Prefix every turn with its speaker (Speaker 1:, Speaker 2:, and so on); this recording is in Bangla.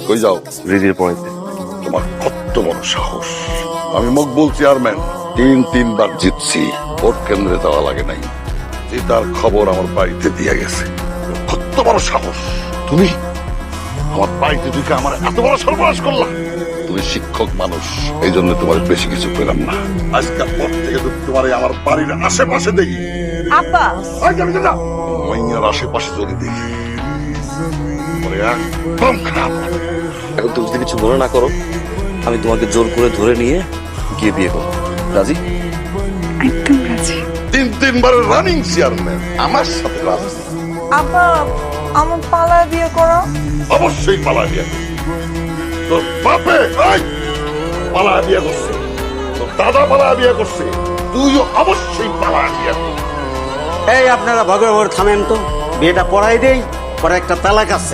Speaker 1: কই যাও?
Speaker 2: রিজির পয়েন্টে।
Speaker 1: তোমার কত বড় সাহস! আমি মকবুল চেয়ারম্যান, তিনবার জিতছি, ভোট কেন্দ্রে যাওয়া লাগে নাই। জেতার খবর আমার বাড়িতে দিয়ে গেছে। কত বড় সাহস! তুমি আমার বাড়িতে ঢুকে আমার এত বড় সর্বনাশ করলা। তুমি শিক্ষক মানুষ, এই জন্য তোমার বেশি কিছু পেলাম না। আজকের পর থেকে তো তোমার আমার বাড়ির আশেপাশে দেখি,
Speaker 3: আব্বা
Speaker 1: মাইয়ার আশেপাশে যদি দেখি, পরে একদম খারাপ লাগে।
Speaker 2: এখন তুমি যদি কিছু মনে না করো, আমি তোমাকে জোর করে ধরে নিয়ে গিয়ে বিয়ে করবো। রাজি?
Speaker 3: একদম রাজি।
Speaker 1: তিনবারের রানিং চেয়ারম্যান আমার সাথে রাজি।
Speaker 3: আব্বা আমার পালায় বিয়ে করো।
Speaker 1: অবশ্যই পালা বিয়ে করছি। তোর বাপে পালা বিয়ে করছে, তোর দাদা পালা বিয়ে করছে, তুইও অবশ্যই পালা বিয়ে করবি।
Speaker 4: এই আপনারা ভগবান থামেন তো, বিয়েটা পড়াই দেই, পরে একটা তালাক আছে।